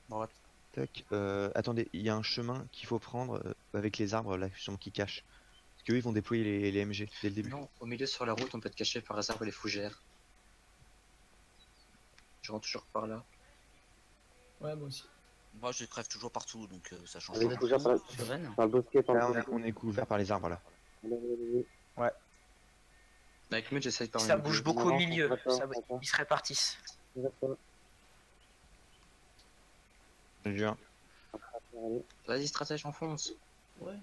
Droite. Tac. Attendez, il y a un chemin qu'il faut prendre avec les arbres là, justement, qui cachent. Parce qu'eux, ils vont déployer les MG dès le début. Non, au milieu sur la route, on peut être caché par les arbres et les fougères. Je rentre toujours par là. Ouais, moi aussi. Moi, je les crève toujours partout, donc ça change Allez, pas. faut faire par Sereine. le bosquet, par le Là, bosquet. on est couvert par les arbres là. Allez, allez, allez. Avec Mud, j'essaye par Ça le bouge milieu. beaucoup au Non, milieu. on va pas, Ça... on va pas. Ils se répartissent. On va pas. Je jure. Allez. Vas-y, stratège, enfonce. Ouais.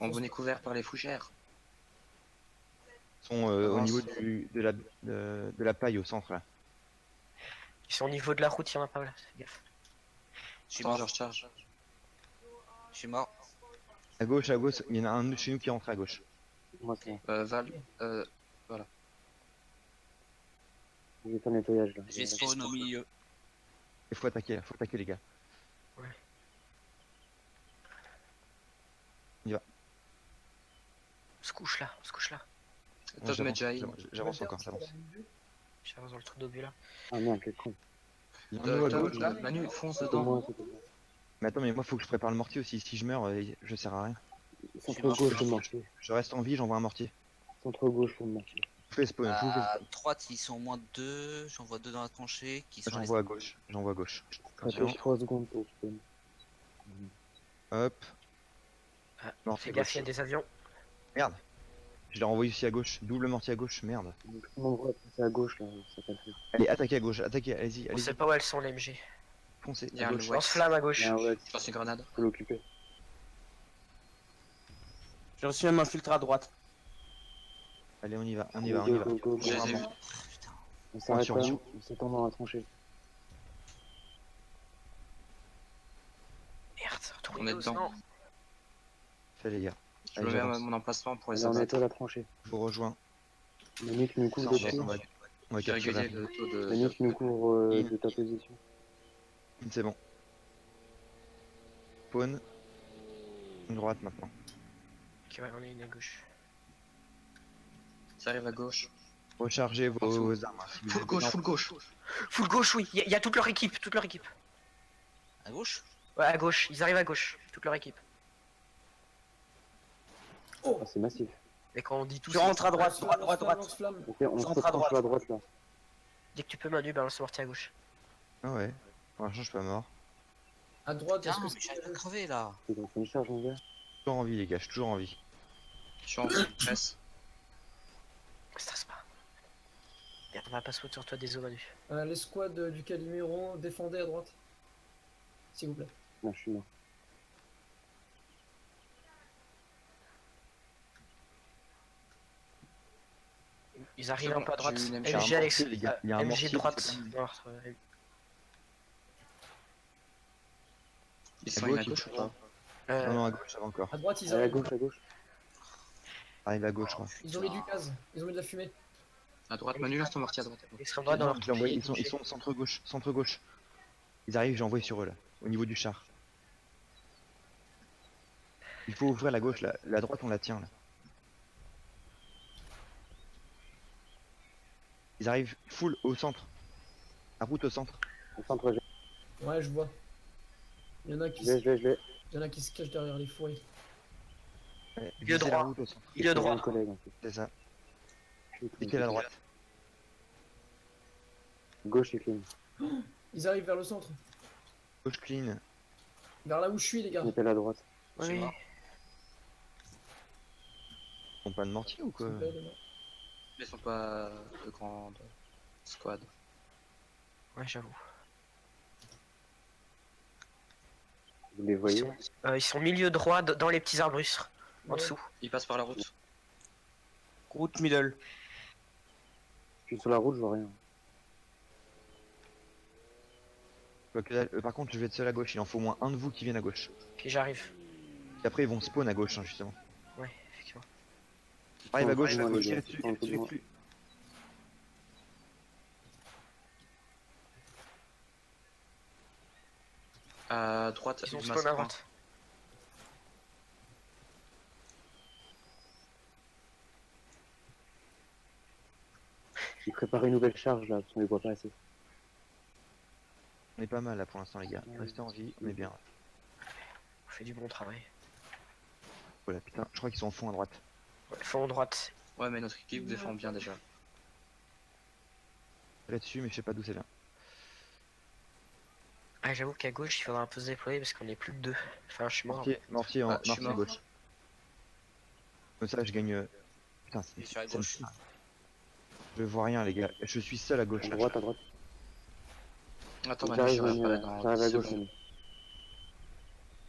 On est couvert par les fougères. Ils sont au Avance. niveau de la paille au centre là. Ils sont au niveau de la route, il y en a pas là. Fais gaffe. Je suis Attends, mort. je recharge. Je suis mort. À gauche, il y en a un de chez nous qui rentre à gauche. Moi, c'est bon. Val, Je vais faire le nettoyage là. J'ai spawn au milieu. Il faut attaquer là, faut attaquer les gars. On se couche là, on se couche là. toi, je mets Jai. J'avance encore, j'avance. J'avance dans le trou d'obus là. Ah merde, quel con. Il y en a un à gauche. Là, Manu, fonce C'est dedans. moi, c'est moi. Mais attends, mais moi faut que je prépare le mortier aussi. Si je meurs, je sers à rien. Centre gauche pour le mortier. Je reste en vie, j'envoie un mortier. Centre gauche pour le mortier. Je fais spawn, je vous À fais droite, ils sont au moins deux. J'en vois deux dans la tranchée qui sont spawn. les- J'envoie à gauche, j'envoie à gauche. Ça fait 3 secondes pour spawn. Hop. Ah, Mortier fais gaffe, il y a gauche. des avions. Merde. Je l'ai renvoyé aussi à gauche. Double mortier à gauche, merde. Donc, tout le monde va passer à gauche là, ça va le faire. Allez, attaquez à gauche, attaquez, allez-y, On allez-y. sait pas où elles sont les MG. Foncez Il y a à un gauche. Ouais. Lance-flamme à gauche. Ah ouais, Je lance une grenade. faut l'occuper. J'ai reçu un infiltré à droite. Allez, on y va, on y Go, va, on y va. go, go, go. Je les ai vus. Putain. On s'arrête sur pas, vous. on s'étend dans la tranchée. Merde, On est Torpedos, dedans. non. Fait les gars. Je Allez, me mets à j'avance. mon emplacement pour les Allez, on abattre. nettoie la tranchée. Je vous rejoins. Manique nous couvre Ça, dessus. on va J'ai capturer. régulé le taux de... Manique nous couvre de ta position. C'est bon. Spawn. Une droite maintenant. Ok, ouais, on est une à gauche. Ça arrive à gauche. Rechargez vos armes. Si vous Full avez- gauche, non, full gauche. Full gauche, oui. Il y a toute leur équipe, toute leur équipe. À gauche? Ouais, à gauche. Ils arrivent à gauche, toute leur équipe. Ah, c'est massif. Et quand on dit tout Je rentre à droite, droite, droite. Lance-flamme. Ok, on Je se rentre à retranche à droite là. Dès que tu peux, Manu, balance le mortier à gauche. Ah ouais. Pour l'instant, je suis pas mort. À droite, Putain, est-ce que mais j'arrive à crever là. C'est donc une charge en vert. Toujours en vie, les gars, je suis toujours en vie. Je suis en presse. Stresse pas. Merde, on va pas se foutre sur toi des os, Manu. l'escouade du Calimero, défendez à droite. S'il vous plaît. Non, je suis mort. Ils arrivent C'est un bon, peu à droite. j'ai eu une MG. Il y a un MG, mortier, les gars. Il y a un MG mortier, droite. c'est pas- Nord, ouais. Ils À sont une à gauche, gauche ou pas? Non, non, à gauche, ça va encore. À droite, ils Allez, à arrivent. gauche, à gauche. Arrive à gauche, je crois. Ils ont mis du gaz. Ils ont mis de la fumée. À droite, Manu, lance ton mortier à droite. Extrême droite dans leur Je l'ai envoyé, ils sont centre gauche, centre gauche. Ils arrivent, j'ai envoyé sur eux là, au niveau du char. Il faut ouvrir la gauche, la droite on la tient là. Ils arrivent full au centre. La route au centre. Au centre, je Ouais, je vois. Il y en a qui, l'ai, je l'ai, je l'ai. il y en a qui se cachent derrière les fourrés. Ouais, Milieu visez la droit. route au centre. Milieu C'est droit. mon collègue en fait. C'est ça. Je suis Piquez la droite. Gauche et clean. Ils arrivent vers le centre. Gauche clean. Vers là où je suis, les gars. Je m'appelle à droite. Oui. Ils ont pas de mortier ou quoi? S'il vous plaît, les gars. Ils sont pas de grande squad. Ouais, j'avoue. Vous les voyez? Ils sont milieu droit dans les petits arbustes. En Ouais. dessous. Ils passent par la route. Route middle. Je suis sur la route, je vois rien. Par contre, je vais être seul à gauche. Il en faut au moins un de vous qui vienne à gauche. Ok, j'arrive. Et après, ils vont spawn à gauche, hein, justement. Ouais, effectivement. Arrive à gauche, Prends-le, les tirez gars. dessus, Prends-le, tirez moi. dessus. À droite, Ils ont du spawn à masque. droite. J'ai préparé une nouvelle charge là, parce qu'on les voit pas assez. On est pas mal là pour l'instant les gars. Restez en vie, on est bien. On fait du bon travail. Voilà, putain, je crois qu'ils sont au fond à droite. Ouais, fond droite. Ouais, mais notre équipe défend bien déjà. Là-dessus, mais je sais pas d'où ça vient. Ah, j'avoue qu'à gauche, il faudra un peu se déployer parce qu'on est plus que deux. Enfin, je suis mort. Mortier Ah, je suis à mort. gauche. Comme ça, je gagne. Putain, Il est sur la gauche. je vois rien, les gars. Je suis seul à gauche. À Là. droite, à droite. Attends, Manu, J'arrive, ça va apparaître dans j'arrive à 10 gauche, secondes. Manu.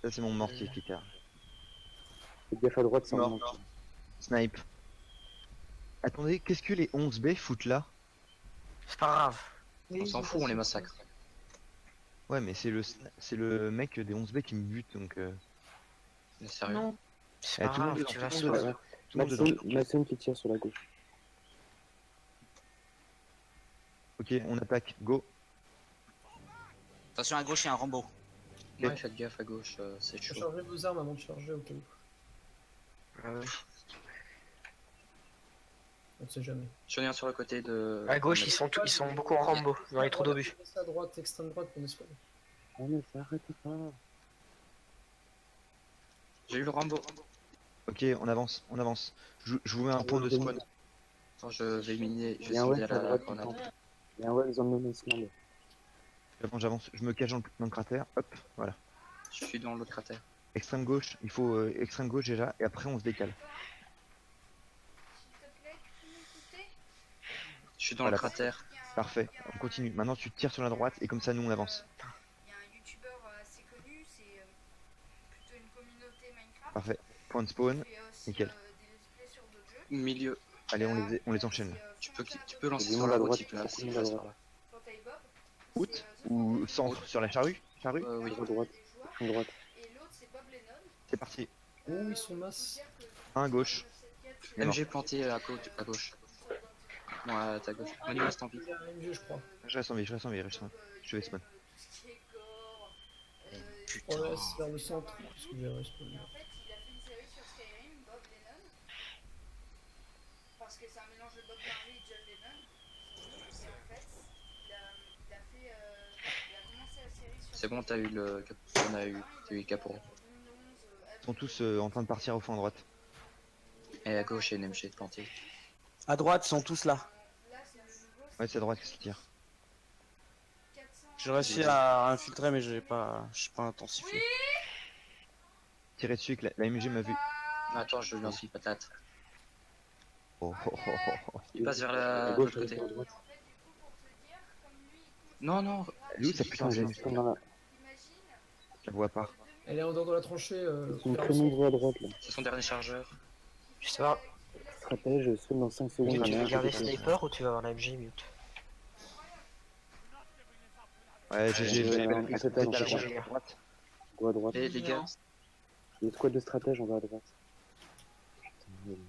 Ça, c'est mon mortier qui tire. Faites gaffe à droite, c'est un Mort. mort. Snipe. Attendez, qu'est-ce que les 11B foutent là? C'est pas grave. On s'en fout, on les massacre. Ouais, mais c'est le mec des 11B qui me bute donc. Mais sérieux. Non. C'est Eh, pas tout le monde grave, dedans, tu tout vas le monde sur. dedans. Tout le monde dedans. Mason qui tire sur la gauche. Ok, on attaque. Go. Attention à gauche, il y a un Rambo. Ouais, faites gaffe à gauche, c'est Faut chaud. charger vos armes avant de charger au cas où. Ah ouais. On sait jamais. Je viens sur le côté de. À gauche, ils sont beaucoup en Rambo, dans les trous d'obus. Laissez à droite, extrême droite pour nous spawn. Oh mais ça arrête pas. J'ai eu le Rambo. Ok, on avance, on avance. Je vous mets un point de spawn. Attends, je vais miner, je Il vais y a un cibler Wells à à la droite tout le grenade. temps. Il y a un Wells en non-island. J'avance, je me cache dans le cratère. Hop, voilà. Je suis dans l'autre cratère. Extrême gauche, il faut extrême gauche déjà, et après on se décale. Je suis dans Voilà. le cratère. Parfait, on continue. Maintenant tu tires sur la droite et comme ça nous on avance. Il y a un youtubeur assez connu, c'est plutôt une communauté Minecraft. Parfait. Point de spawn. Il fait aussi nickel. des let's play sur d'autres jeux. Milieu. Allez, on les enchaîne là. Tu peux lancer Il y a sur du la monde à route droite, si tu il y a beaucoup de monde à passes par droite. là. Fantail Bob. Route ou centre sur la charrue? Charrue? Oui. À droite, à droite. Et l'autre c'est Bob Lennon. C'est parti. Oh, ils sont masses. Un à gauche. Il est mort. MG planté à gauche. Moi à ta gauche. Manu reste en vie. Il y a un MG, je crois. Je reste en vie, je reste en vie, je reste en vie. Je vais spawn. Tout ce qui est gore. Putain. On laisse vers le centre. Parce que j'ai respawn. En fait, il a fait une série sur Skyrim, Bob Lennon. Parce que c'est un mélange de Bob Marley et John Lennon. Et en fait, il a commencé la série sur C'est bon, t'as eu le. T'as eu le capot. Ils sont tous en train de partir au fond à droite. Et à gauche, il y a une MG plantée. À droite, ils sont tous là. Ouais, c'est à droite qui tire. J'ai réussi à infiltrer, mais je suis pas intensifié. Tirez dessus que la MG m'a vu. Attends, je lui lance une patate. Oh, oh, oh, oh, oh. Il passe vers À l'autre gauche, côté. à droite. Non, non. Elle est où sa putain Putain, de j'ai un spawn dans la. Je la vois pas. Elle est en dehors de la tranchée. Ils sont vers très le centre. nombreux à droite là. C'est son dernier chargeur. Je sais pas. Stratège, spawn dans 5 secondes. Tu j'en ai veux un garder qui est sniper ou tu vas avoir la MG mute? Ouais, GG, ouais, j'ai ouais, pris c'est la pas droite. GG. droite. Go à droite. Et les gars, Il y a une squad de stratèges, on va à droite. Putain,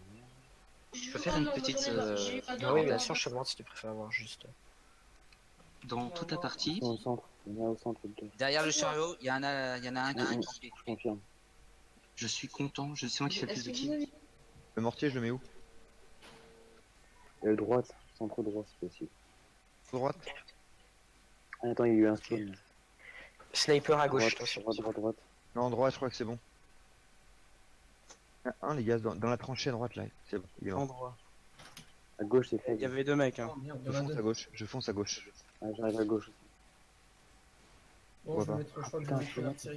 je peux faire une petite. Ah oui, bien sûr, je te demande si tu préfères avoir juste. Dans toute la partie, ils sont au centre. Il y en a au centre, le gars. Derrière le chariot, il y en a un qui. Je confirme. je suis content. C'est moi qui fais plus de kills. Le mortier, je le mets où? Et à droite, centre droit si possible. Droite? Ah, attends, il y a eu un spawn. Sniper à gauche, Droite, attention. droite. Non, droite, je crois que c'est bon. Un, les gars, dans la tranchée à droite là. C'est bon, il est mort. Endroit. À gauche, c'est Il faible. y avait 2 mecs, hein. Oh merde, il Je y en a fonce deux. à gauche, je fonce à gauche. Ah, j'arrive à gauche. Bon, je vais pas. mettre, je crois que je Putain, vais je mettre suis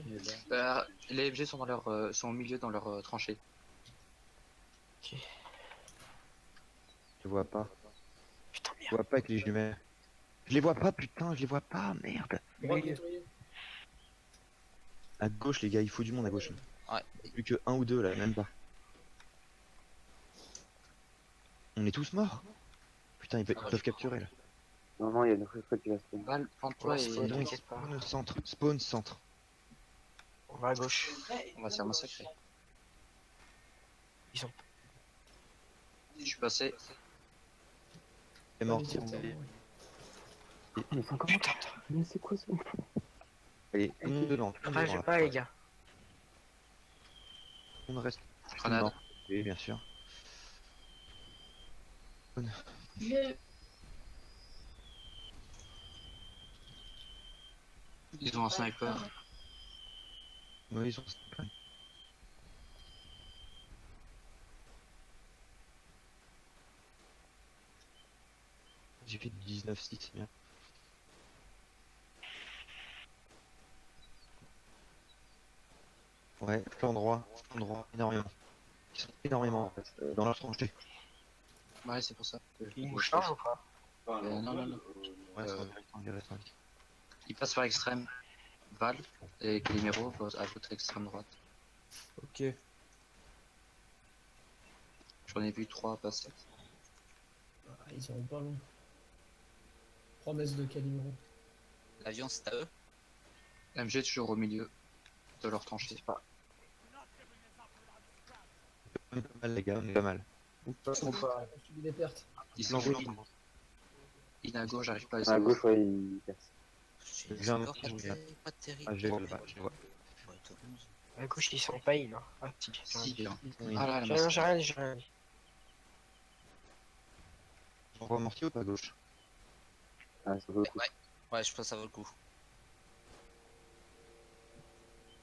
l'artillerie. Les MG sont dans leur, sont au milieu dans leur tranchée. Je vois pas. Putain, Je merde. vois pas avec les jumelles. Je les vois pas, putain, je les vois pas, merde. Droite nettoyée. À gauche, les gars, il faut du monde à gauche. Ouais. Plus que un ou deux là, même pas. On est tous morts. Putain, ils peuvent capturer là. Non, non, il y a une autre squad qui va spawn. Val, plante-toi Ouais, et c'est- Donc, t'inquiète pas. spawn centre. On va à gauche. on va se faire massacrer. Ils ont. Je suis passé. C'est mort. Allez, c'est bon. Mais c'est encore. Putain, Mais c'est quoi ça? Allez, tout le monde dedans. Tout le monde après, dedans, j'ai là. pas, les gars. Tout le monde reste. Grenade. Non. Oui, bien sûr. Ils ont un sniper. Oui, ils sont. J'ai fait du 19-6, c'est bien. Ouais, flanc droit, énormément. Ils sont énormément en fait, dans leur tranchée. Ouais, c'est pour ça. Il nous charge ou pas? Non, non, non. Ouais, Euh, il reste un petit. Ils passent par l'extrême. Val et Calimero à votre extrême droite. Ok. J'en ai vu 3 passer. Ah, ils seront pas loin. Promesse de Calimero. L'avion, c'est à eux. MG toujours au milieu de leur tranchée. On est pas mal les gars, on est pas mal. Ils passeront pas. On subit des pertes. Ils sont in à gauche, j'arrive pas à les À savoir. gauche, ouais, il perce. J'ai J'ai un pas, petit rouge, pas terrible. Ah, je les vois là-bas, je les vois. Faut être 11. À gauche, ils sont pas in. Hein. Ah, si, Si, bien. Oui. Ah là, J'ai la rien, masse. j'ai rien dit, j'ai rien dit. J'envoie mortier ou pas à gauche? Ah, ça vaut le coup. Ouais, je pense que ça vaut le coup.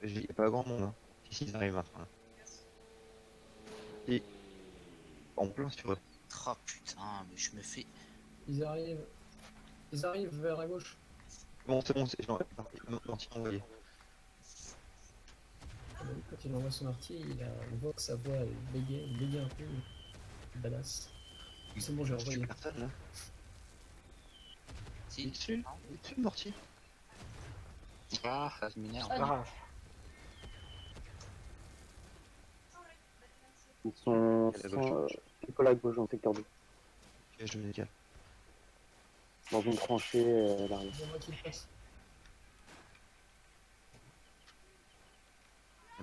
Il y a pas grand monde, hein. Si, ils arrivent maintenant. Là. Et en plein sur eux. Oh putain, mais je me fais. Ils arrivent. Ils arrivent vers la gauche. Bon, c'est genre, mortier envoyé. Quand il envoie son artillerie, on voit que sa voix elle bégaye un peu. Badass. C'est bon, j'ai envoyé. Personne là. Si. Il est dessus, le mortier. Ah, ça m'énerve. Pas grave. Ils sont À gauche. pile à gauche dans le secteur 2. Ok, je me décale. Dans une tranchée l'arrière. C'est moi qui le passe.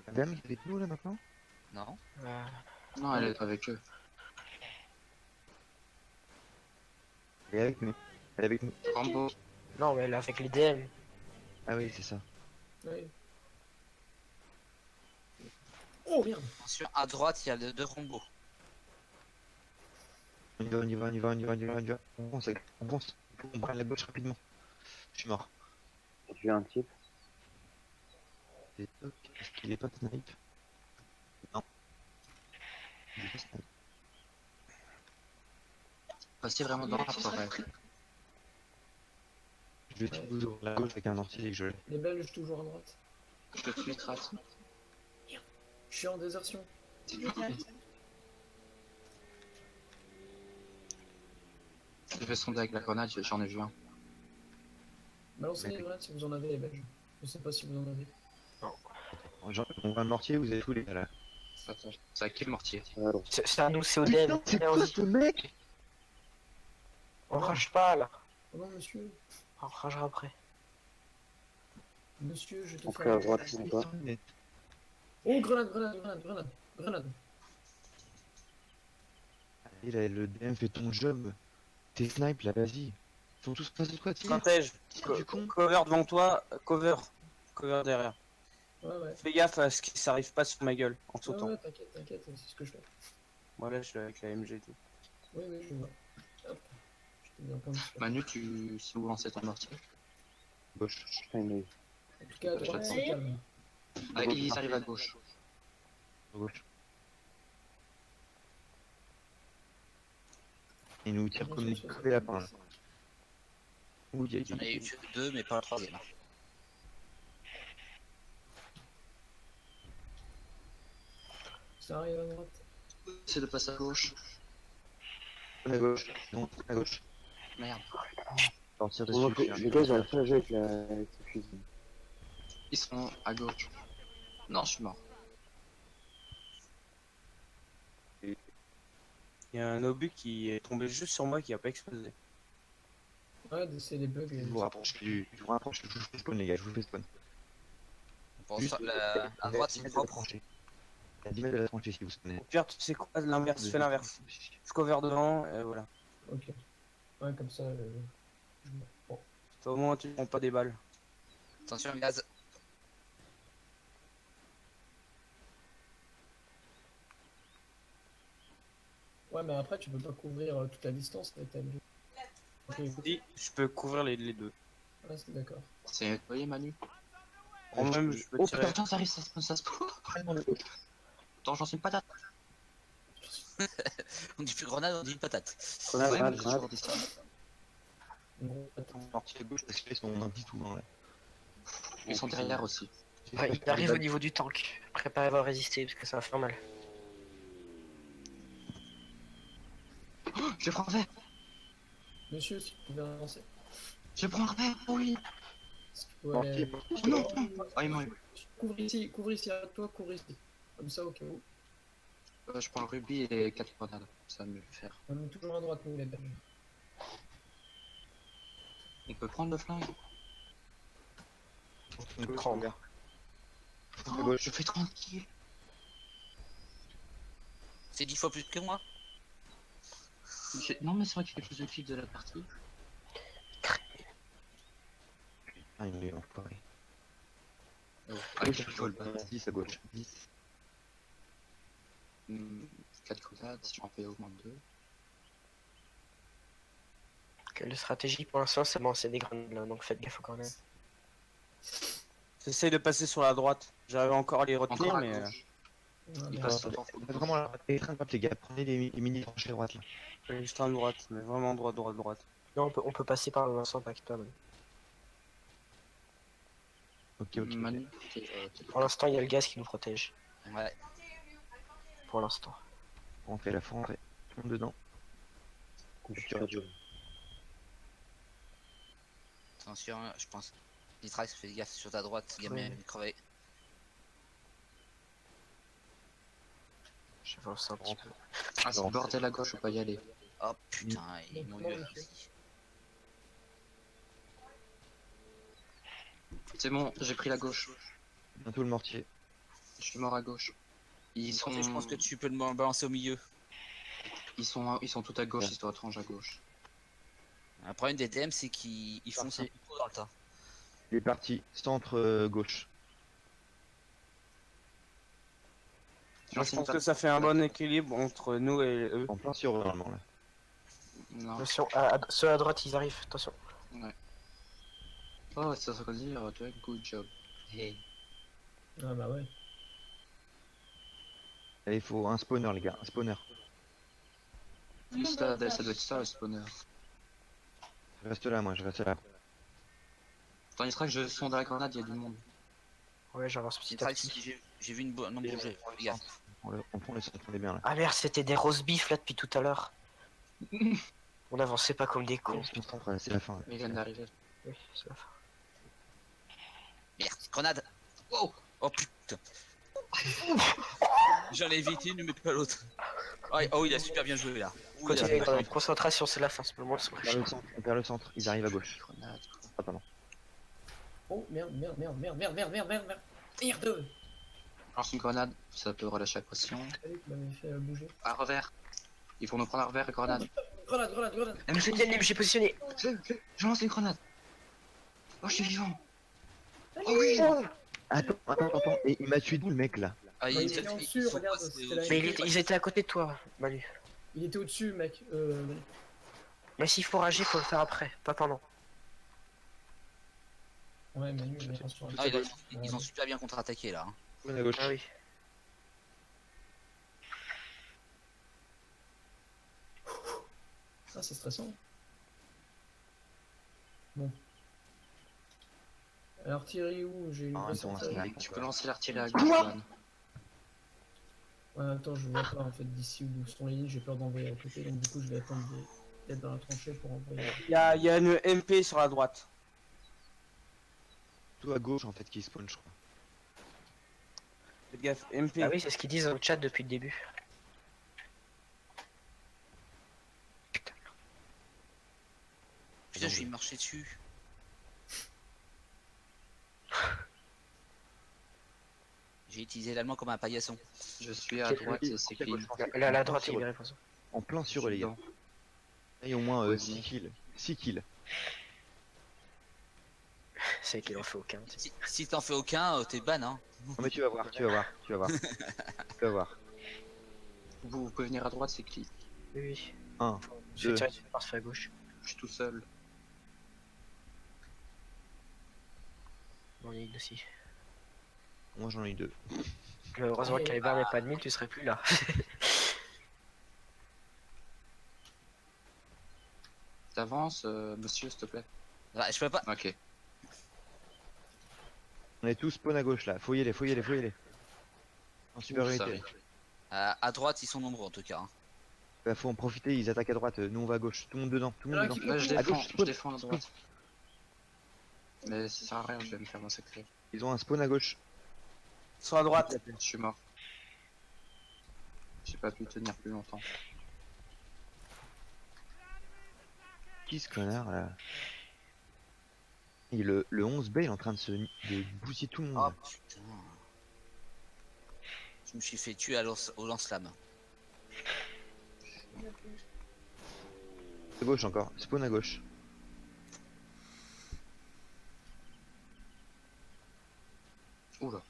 La dame qui est avec nous là maintenant? Non. Non, elle est avec eux. Elle est avec nous. Elle est avec nous. Rambo. Non, mais là, avec les DM. Ah oui, c'est ça. Oui. Oh merde! Attention, à droite, il y a les deux robots. On y va, on y va, on y va, on y va, on y va, on y va. On fonce, on fonce. On prend la gauche rapidement. Je suis mort. J'ai tué un type. C'est toc. Est-ce qu'il est pas snipe? Non. Il est pas snipe. Passez vraiment dans la forêt. Je vais toujours la gauche avec un mortier et que je l'ai. Les Belges toujours à droite. Je te suis, trace. Je suis en désertion. Je vais sonder avec la grenade, j'en ai vu un. Balancez les grenades si vous en avez, les Belges. Je sais pas si vous en avez. On voit un mortier, vous avez tous les gars là. Attends, ça a qui le mortier? Alors, C'est à nous, c'est au DM. c'est Allez, quoi vas-y. ce mec? On rage pas là. Oh non, monsieur. On ragera après. Monsieur, je te après fais. à droite, ils sont pas. Oh, grenade, grenade, grenade, grenade. Grenade. Allez, le DM fait ton job. T'es snipe là, vas-y. Ils sont tous face de toi, tire. Stratège. Du con. Cover devant toi, cover. Cover derrière. Ouais, ouais. Fais gaffe à ce que ça arrive pas sur ma gueule en Ouais, sautant. ouais, t'inquiète, t'inquiète, c'est ce que je fais. Voilà, je l'ai avec la MG et tout. Oui, oui, je vois. Hop. Je t'ai mis un point dessus. Manu, tu sais où lancer ton mortier? Gauche. Putain, mais En tout cas, à droite, c'est calme. Ah, ils arrivent à gauche. Gauche. Ils nous tirent comme des crevés lapins là. Ouh, il y a J'en ai eu deux, mais pas le troisième. Ça arrive à droite. C'est de passer à gauche. à gauche. Non, à gauche. Merde. On tire on voit dessus. que les gars, j'arrive pas à jouer avec ce fusil. Ils sont à gauche. Non, je suis mort. Il y a un obus qui est tombé juste sur moi qui a pas explosé. Ouais, c'est des bugs. Je vous rapproche je vous rapproche, je vous fais spawn les gars, je vous fais spawn. Bon, Juste, à droite, c'est propre. tranchée. À 10 mètres de la tranchée si vous spawnez. Au pire, tu sais quoi, l'inverse, fais l'inverse. Je cover devant, et voilà. Ok. Ouais, comme ça. Bon. Au moins, tu prends pas des balles. Attention, gaz. Ouais, mais après, tu peux pas couvrir toute la distance avec ta MG. Ok. Si, je peux couvrir les deux. Ah, c'est d'accord. C'est nettoyé, Manu. En même, je peux Oh, tirer. Putain, ça arrive, ça se peut. Attends, j'en sais une patate. On dit plus grenade, on dit une patate. Grenade, Ouais, grenade, mais j'ai grenade. toujours dit ça. Gros, attends. Mortier à gauche parce qu'ils sont un petit tout loin là. Ils sont derrière aussi. Ouais, il arrive au niveau du tank. Préparez-vous à résister parce que ça va faire mal. Je prends un verre. Monsieur, si vous pouvez avancer. Je prends un verre, oui. Est-ce que vous Mortier, pouvez... Oh non. Oh, il m'a eu. Couvre ici, arrête-toi, couvre ici. Comme ça, au cas où. Je prends le rubis et les 4 grenades. Ça va mieux le faire. On est toujours à droite, nous, les Belges. On peut prendre le flingue. Prendre. Oh, je fais tranquille. C'est 10 fois plus que moi. Non, mais c'est vrai qu'il fait plus de kills de la partie. Ah, il est enfoiré. Ah, il faut le battre. 10 à gauche. 10. 4 grenades, si j'en fais augmente 2. La stratégie pour l'instant, c'est bon, c'est des grenades là, donc faites gaffe aux grenades. J'essaye de passer sur la droite. J'arrive encore à les retenir, Encore à mais. gauche. Ah, Il merde. passe son temps. Vraiment là, les trains de droite les gars, prenez les mini tranchées droite là. Juste à droite, mais vraiment droite, droite, droite. Non, on peut passer par le Vincent, t'inquiète pas. Ok, ok. Manu, Pour l'instant, il y a le gaz qui nous protège. Ouais. Pour l'instant. On fait la fois, on fait. On dedans. Confiture du. Attention, je pense. Nitrax, fais gaffe sur ta droite, il y a Ouais. bien une crevée. J'avance un petit peu. Ah, c'est le bordel à gauche, faut pas y aller. Oh putain, ils m'ont eu. C'est bon, j'ai pris la gauche. Bientôt le mortier. Je suis mort à gauche. Ils sont, Je pense que tu peux le balancer au milieu. ils sont tout à gauche, ils sont étranges à gauche. Le problème des DM, c'est qu'ils foncent un peu trop dans le tas. Il est parti. Centre gauche. Moi, je pense que ça fait un bon équilibre entre nous et eux. En plein sur eux normalement là. Non. Attention, ceux à droite, ils arrivent, attention. Ouais. Oh, ça veut dire, tu as good job. Hey. Ah bah ouais. Allez, il faut un spawner les gars, un spawner. Ça doit être ça le spawner. Je reste là moi, je reste là. Tandis que je sonde à la grenade, il y a du monde. Ouais, j'avance petit à Nitrax, petit. j'ai vu une bonne. Non, bouger, fais gaffe. On prend le centre, on est bien là. Ah merde, c'était des roast beef là depuis tout à l'heure. On avançait pas comme des cons. On se concentre, là, c'est la fin. Là. Mais il vient d'arriver. Oui, c'est la fin. Merde, grenade. Wow. Oh putain. J'en ai évité une, mais pas l'autre. Oh, il a super bien joué là. Ouh, il a Continuez fait- dans la concentration, c'est la fin, c'est le moment de se On perd le centre, on perd le centre, ils arrivent à gauche. Grenade. Ah pardon. Oh merde, merde, merde, merde, merde, merde, merde, merde, merde. Merde. Lance une grenade, ça peut relâcher la pression. Allez, tu m'avais fait bouger. À revers. Ils vont nous prendre à revers et grenade. Grenade, grenade, grenade. J'ai positionné. Je lance une grenade. Oh, je suis vivant. Oh oui. Attends, et il m'a tué d'où le mec là? Ah, Il était en dessus, faut regarde, passer c'était la- au-dessus. Mais ils étaient à côté de toi, Manu. Il était au-dessus, mec. Mais s'il faut rager, faut le faire après, pas pendant. Ouais, Manu, mais attention. Ah, ils ont super bien contre-attaqué là. hein. On est à gauche. Ah oui. Ah, c'est stressant. Bon. L'artillerie où j'ai une Ah, grosse attends, artillerie. là, Tu peux lancer l'artillerie à gauche, Johan. Ouais, attends, je vois pas en fait d'ici où sont les lignes, j'ai peur d'envoyer à côté, donc du coup je vais attendre d'être dans la tranchée pour envoyer. Il y a une MP sur la droite. Tout à gauche en fait qui spawn je crois. Faites gaffe, MP. Ah oui, c'est ce qu'ils disent dans le chat depuis le début. Putain, je suis marché dessus. J'ai utilisé l'allemand comme un paillasson. Je suis à droite et c'est clean. Là, à la droite, il est libéré pour ça. En plein sur eux les gars. Dedans. Là, il y a au moins Ouais, 6 bon. kills. 6 kills. C'est qu'il en fait aucun. Si t'en fais aucun, t'es ban hein. Non mais tu vas voir, tu vas voir, tu vas voir. Tu vas voir. Vous pouvez venir à droite, c'est clean. Oui, oui. 1, Je vais 2, tirer parfait à gauche. Je suis tout seul. On est une aussi. Moi j'en ai eu 2. Heureusement que Caliber n'est pas admis, tu serais plus là. T'avances, monsieur, s'il te plaît. Ouais, je peux pas. Ok. On est tous spawn à gauche là, faut y aller, faut y aller, faut y aller. En Ça supériorité. arrive. À droite, ils sont nombreux en tout cas. Hein. Bah, faut en profiter, ils attaquent à droite, nous on va à gauche. Tout le monde dedans, tout le monde Alors, dedans. Là, je À défends, gauche, je spawn. défends à droite. Mais ça sert à rien, je vais me faire massacrer. Ils ont un spawn à gauche. Ils sont à droite. Je suis mort. J'ai pas pu tenir plus longtemps. Qui ce connard là? Et le 11B il est en train de bousiller tout le monde. Oh là. putain. Je me suis fait tuer au lance-flamme. À gauche encore, spawn à gauche. Oula.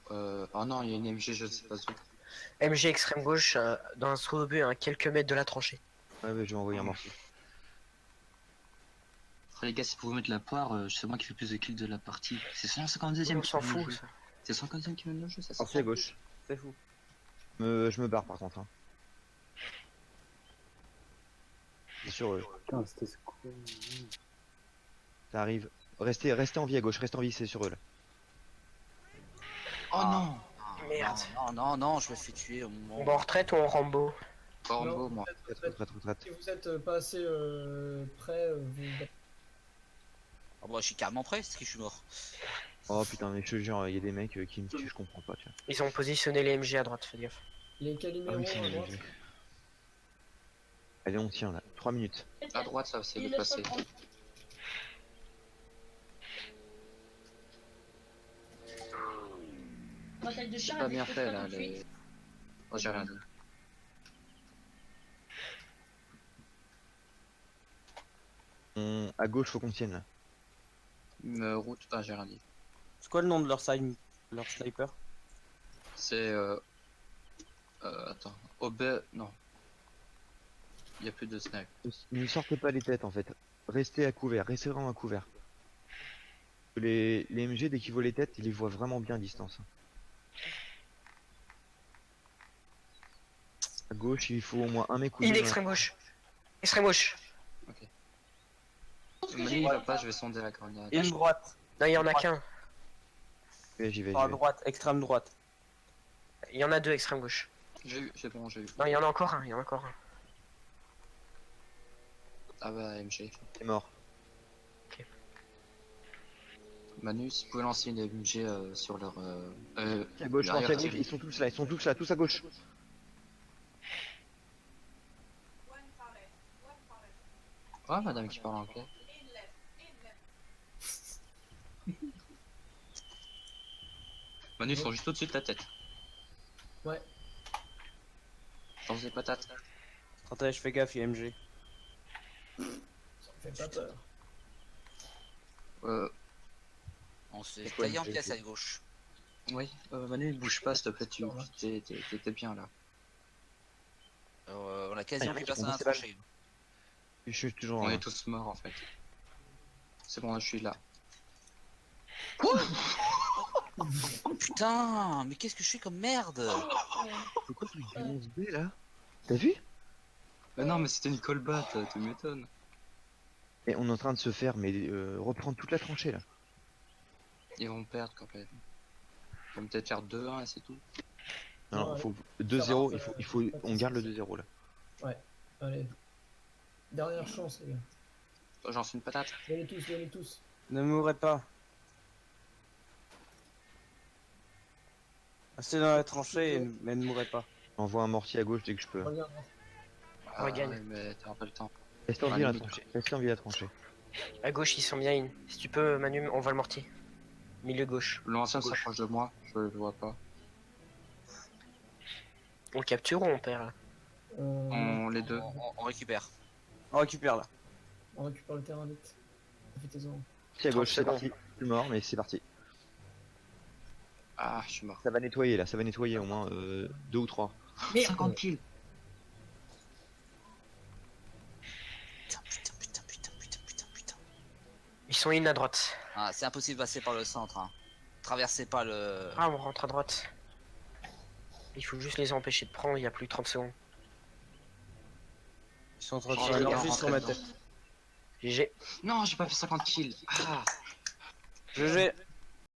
Oh non, il y a une MG, je sais pas où. MG extrême gauche, dans un trou d'obus à quelques mètres de la tranchée. Ouais, je vais envoyer un morceau. Après, les gars, si vous pouvez mettre la poire, c'est moi qui fais plus de kills de la partie. C'est 152ème On qui s'en mène le fout. jeu. Ça. C'est 152ème qui mène le jeu, ça Sorti à gauche. C'est fou. Je me barre par contre. Hein. C'est sur eux. Putain, c'était ce con. Ça arrive. Restez en vie à gauche, restez en vie, c'est sur eux là. Oh non. Merde. Non, je me fais tuer au moment. On va en retraite ou en Rambo? Rambo, moi. Retraite. Si vous êtes pas assez prêt, vous... Ah bah, je suis carrément prêt, c'est que je suis mort. Oh putain, mais je te jure, il y a des mecs qui me tuent, je comprends pas, tu vois. Ils ont positionné les MG à droite, fais gaffe. Les Ah caliméros oui, c'est à vrai, droite. j'ai vu. Allez, on tient là, 3 minutes. À droite, ça, c'est de passer. C'est pas bien fait, là, les... Oh, j'ai rien dit. À gauche, faut qu'on tienne là. Route, ah, j'ai rien dit. C'est quoi le nom de leur sniper? C'est attends. Non. Il y a plus de snipe. Ne sortez pas les têtes en fait. Restez à couvert, restez vraiment à couvert. Les MG, dès qu'ils voient les têtes, ils les voient vraiment bien à distance. À gauche, il faut au moins un mec ou Il deux est dans la- extrême gauche. Extrême gauche. Manu, il va pas, je vais sonder la grenade. Et une droite. Non, il y en a qu'un. Ouais, j'y vais, À j'y vais. droite, extrême droite. Il y en a deux extrême gauche. J'ai vu, c'est bon, j'ai vu. Non, il y en a encore un. Il y en a encore un. Ah bah, MG. C'est mort. Manu, si vous pouvez lancer une MG sur leur. À gauche, l'arrière pensez à gauche, tiré. ils sont tous là, tous à gauche. Oh, madame qui parle anglais. Manu, ils sont juste au-dessus de ta tête. Ouais. Dans des patates. Stratège, fais gaffe, il y a MG. Ça me fait pas peur. On se C'est fait quoi, tailler en une pièces GT? à gauche. Oui, Manu, bouge pas, s'il te plaît, t'étais bien là. On a Ah, quasiment y a un plus mec qui personne à prend ses balles. trancher. Je suis toujours On là. est tous morts en fait. C'est bon, je suis là. Oh putain, mais qu'est-ce que je fais comme merde? Pourquoi tu fais 11B là? T'as vu? Mais non, mais c'était une callback, tu m'étonnes. Et on est en train de se faire, mais reprendre toute la tranchée là. Ils vont perdre quand même. Ils vont peut-être faire 2-1 et c'est tout. Non, Ouais. faut 2-0, Ça va, on garde le 2-0 là. Allez. Dernière chance, les gars. J'en suis une patate. Venez tous, venez tous. Ne mourrez pas. Restez dans la tranchée, mais ne mourrez pas. J'envoie un mortier à gauche dès que je peux. Regarde. On gagne. ouais, mais t'auras pas le temps. Restez en Ah, vie à la limite. tranchée. Restez en vie à la tranchée. À gauche, ils sont bien in. Si tu peux, Manu, on va le mortier. Milieu gauche. L'ancien Gauche. s'approche de moi, je le vois pas. On le capture ou on perd là? Les deux. On récupère. On récupère là. On récupère le terrain vite. Profitez-en. Si à gauche, 30 c'est parti. Je suis mort, mais c'est parti. Ah, je suis mort. Ça va nettoyer là, ça va nettoyer au moins 2 ou 3. 50 kills. Putain. Ils sont in à droite. Ah, c'est impossible de passer par le centre. Hein. traversez pas le. Ah, on rentre à droite. Il faut juste les empêcher de prendre, il y a plus de 30 secondes. Ils sont en train de Oh, faire les un gars, orgie sur rentrez ma dedans. tête. GG. Non, j'ai pas fait 50 kills. Ah, GG.